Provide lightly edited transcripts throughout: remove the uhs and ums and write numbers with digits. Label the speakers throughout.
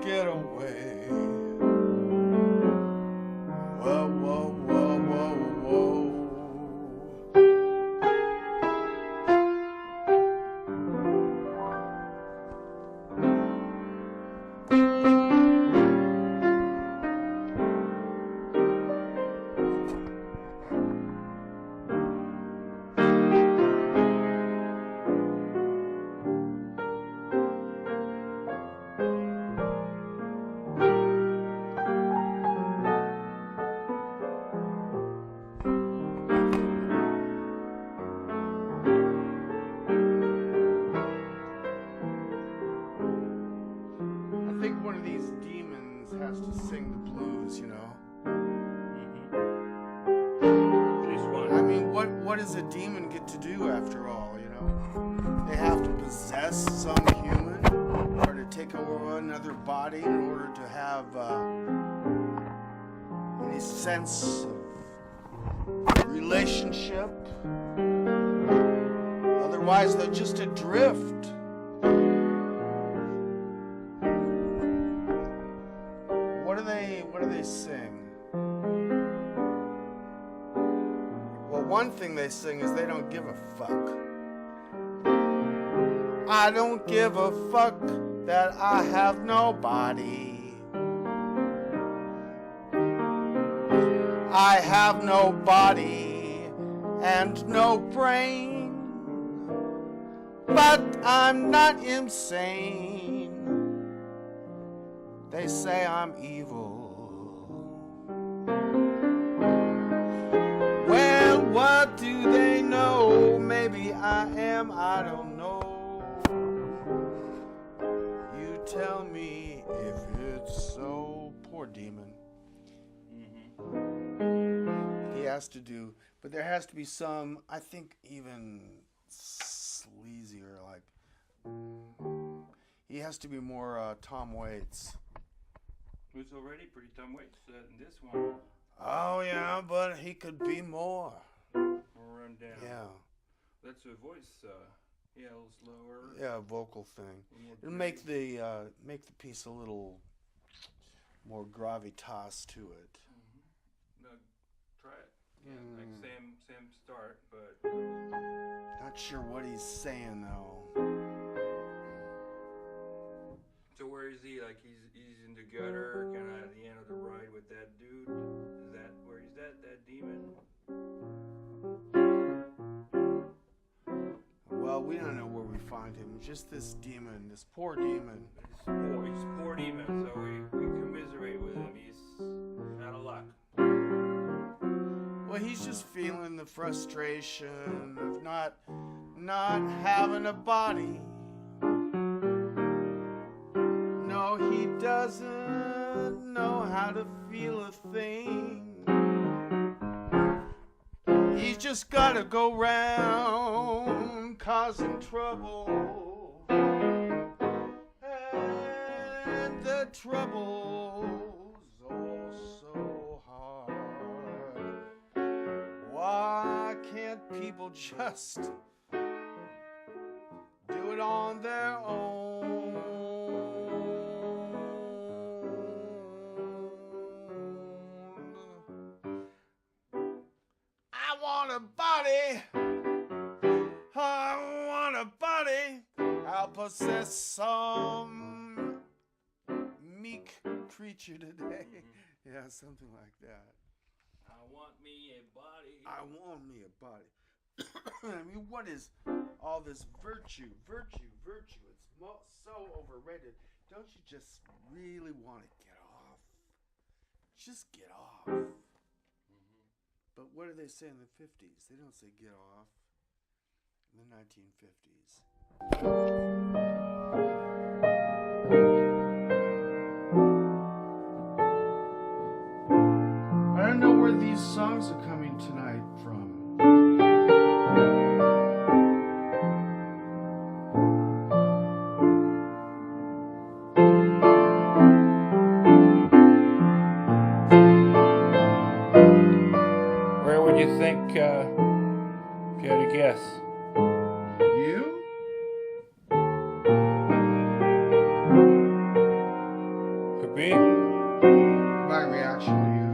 Speaker 1: get away. Whoa, whoa, whoa, whoa, whoa. I think one of these demons has to sing the blues, you know.
Speaker 2: This one.
Speaker 1: I mean, what does a demon get to do after all, you know? They have to possess some human or to take over another body in order to have any sense of relationship. Otherwise, they're just adrift. What do they sing? Well, one thing they sing is they don't give a fuck. I don't give a fuck that I have no body. I have no body and no brain, but I'm not insane. They say I'm evil. Well, what do they know? Maybe I am, I don't know. You tell me if it's so. Poor demon. He has to do, but there has to be some, I think, even sleazier, like, he has to be more Tom Waits.
Speaker 2: Who's already pretty Tom Waits in this one.
Speaker 1: Oh yeah, but he could be more.
Speaker 2: More run down.
Speaker 1: Yeah.
Speaker 2: That's a voice. Yeah, a little slower.
Speaker 1: Yeah, vocal thing. It'll make the piece a little more gravitas to it.
Speaker 2: No, try it. Yeah, like same start, but
Speaker 1: not sure what he's saying though.
Speaker 2: So where is he? Like he's in the gutter, kind of at the end of the ride with that dude. Is that where he's at? That demon?
Speaker 1: Well, we don't know where we find him. Just this demon, this poor demon.
Speaker 2: He's poor demon. So we commiserate with him. He's out of luck.
Speaker 1: Well, he's just feeling the frustration of not having a body. No, he doesn't know how to feel a thing. He's just gotta go round causing trouble, and the trouble's oh so hard. Why can't people just do it on their own? I want a body. I want a body. I'll possess some meek creature today. Yeah, something like that.
Speaker 2: I want me a body.
Speaker 1: I want me a body. I mean, what is all this virtue? It's so overrated. Don't you just really want to get off? Just get off. But what do they say in the 50s? They don't say get off. In the 1950s. I don't know where these songs are coming tonight from.
Speaker 2: Where would you think, if you had to guess?
Speaker 1: You?
Speaker 2: Me?
Speaker 1: My reaction to you.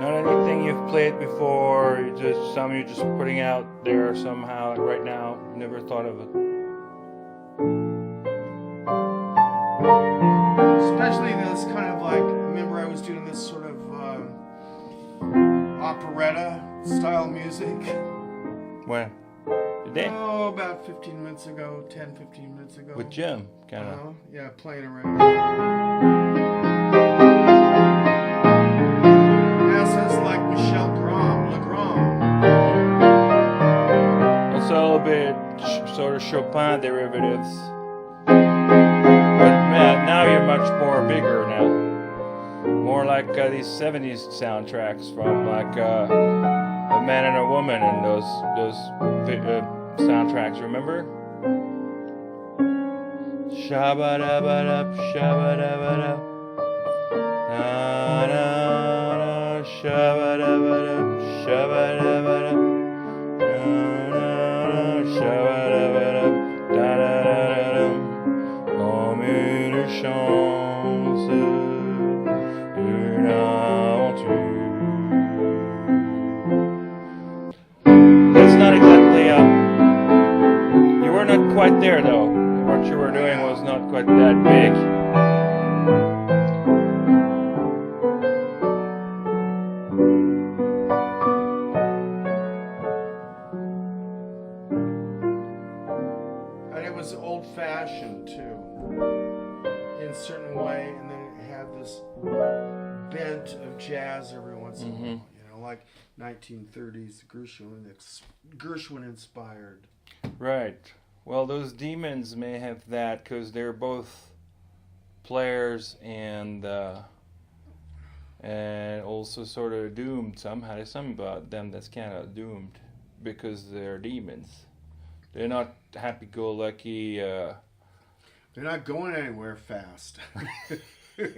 Speaker 2: Not anything you've played before. You just something you're just putting out there somehow right now. Never thought of it.
Speaker 1: Especially this kind of like, remember I was doing this sort of operetta style music?
Speaker 2: When? Today?
Speaker 1: Oh, about 15 minutes ago, 10, 15 minutes ago.
Speaker 2: With Jim, kind of.
Speaker 1: Yeah, playing around. Yeah, sounds like Michel Legrand.
Speaker 2: Also a little bit sort of Chopin derivatives. But man, now you're much more bigger now. More like these 70s soundtracks from like A Man and a Woman and those soundtracks, remember? Shabba-dabba-dab, shabba-dabba-dab. Na-na-na, shabba-dabba-dab, shabba-dabba-dab. Na-na-na, shabba-dabba-dab, da-da-da-da-dam. Comme une chance, une aventure. That's not exactly you were not quite there though. What you were doing was not quite that big.
Speaker 1: And it was old-fashioned too, in a certain way, and then it had this bent of jazz every once in a while. You know, like 1930s Gershwin inspired.
Speaker 2: Right. Well, those demons may have that because they're both players and also sort of doomed somehow. There's something about them that's kind of doomed because they're demons. They're not happy-go-lucky.
Speaker 1: They're not going anywhere fast. Kind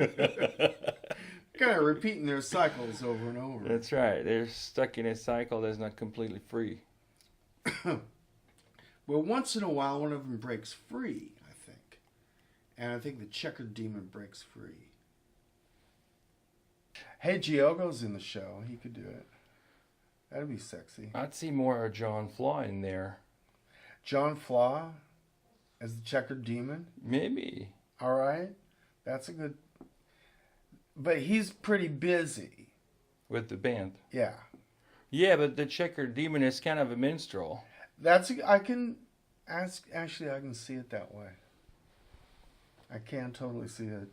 Speaker 1: of repeating their cycles over and over.
Speaker 2: That's right. They're stuck in a cycle that's not completely free.
Speaker 1: Well, once in a while, one of them breaks free, I think. And I think the checkered demon breaks free. Hey, Giogo's in the show. He could do it. That'd be sexy.
Speaker 2: I'd see more of John Flaw in there.
Speaker 1: John Flaw as the checkered demon?
Speaker 2: Maybe.
Speaker 1: All right. That's a good... But he's pretty busy.
Speaker 2: With the band.
Speaker 1: Yeah.
Speaker 2: Yeah, but the checkered demon is kind of a minstrel.
Speaker 1: I can see it that way. I can totally see it.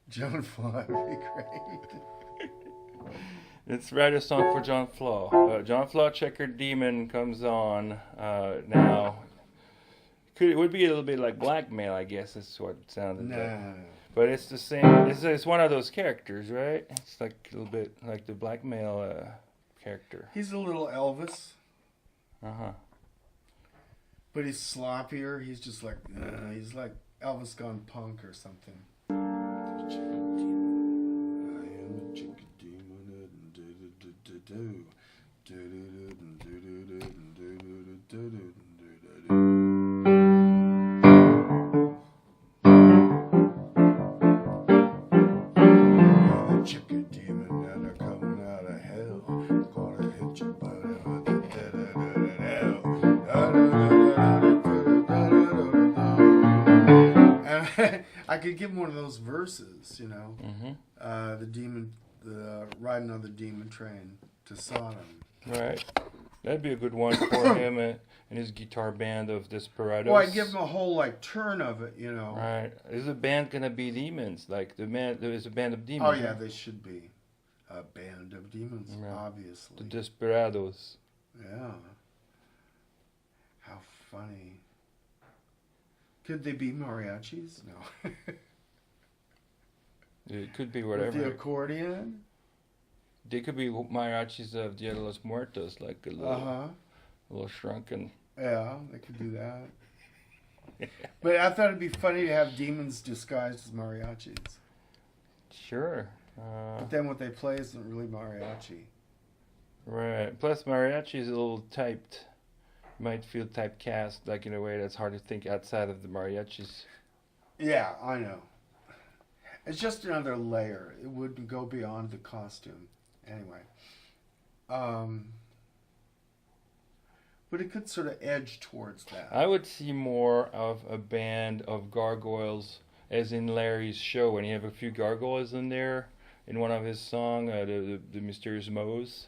Speaker 1: John Flaw would be great.
Speaker 2: Let's write a song for John Flaw. John Flaw, Checkered Demon comes on now. It would be a little bit like blackmail, I guess. That's what it sounded like. But it's the same. It's one of those characters, right? It's like a little bit like the blackmail character.
Speaker 1: He's a little Elvis.
Speaker 2: Uh-huh.
Speaker 1: But he's sloppier. He's just like, he's like Elvis gone punk or something. I am a chicken demon. Chicken demon that are coming out of hell. Gonna hit your butt. I could give him one of those verses, you know. The demon, riding on the demon train to Sodom.
Speaker 2: Right. That'd be a good one for him and his guitar band of Desperados.
Speaker 1: Well, I'd give him a whole turn of it, you know.
Speaker 2: Right. Is the band gonna be demons? Like there is a band of demons.
Speaker 1: Oh yeah, they should be a band of demons, obviously.
Speaker 2: The Desperados.
Speaker 1: Yeah. How funny. Could they be mariachis? No.
Speaker 2: It could be whatever.
Speaker 1: With the accordion?
Speaker 2: They could be mariachis of Dia de los Muertos, like a little shrunken.
Speaker 1: Yeah, they could do that. But I thought it'd be funny to have demons disguised as mariachis.
Speaker 2: Sure.
Speaker 1: But then what they play isn't really mariachi.
Speaker 2: Right. Plus, mariachi is a little typed. might feel typecast, like in a way that's hard to think outside of the mariachis.
Speaker 1: Yeah, I know. It's just another layer. It wouldn't go beyond the costume. Anyway. But it could sort of edge towards that.
Speaker 2: I would see more of a band of gargoyles, as in Larry's show, when you have a few gargoyles in there, in one of his songs, the Mysterious Moes.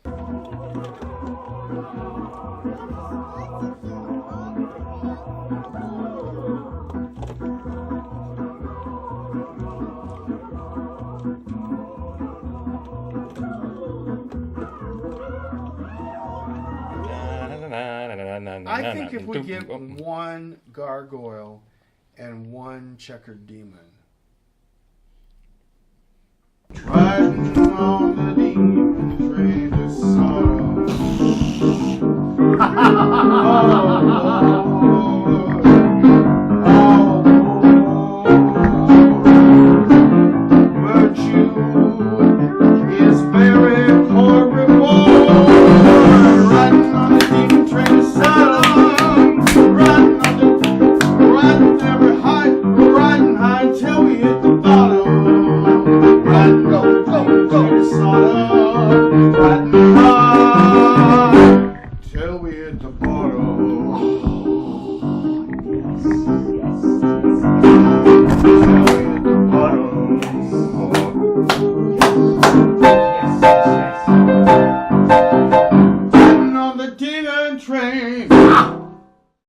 Speaker 1: I think if we get one gargoyle and one checkered demon. Riding on the demon train to sorrow. Virtue is very poor reward. Riding on the demon train to sorrow. Riding high till we hit the bottom. Riding, go, Sodom. Riding high till we hit the bottom. Till we hit the bottom. Riding on the demon train.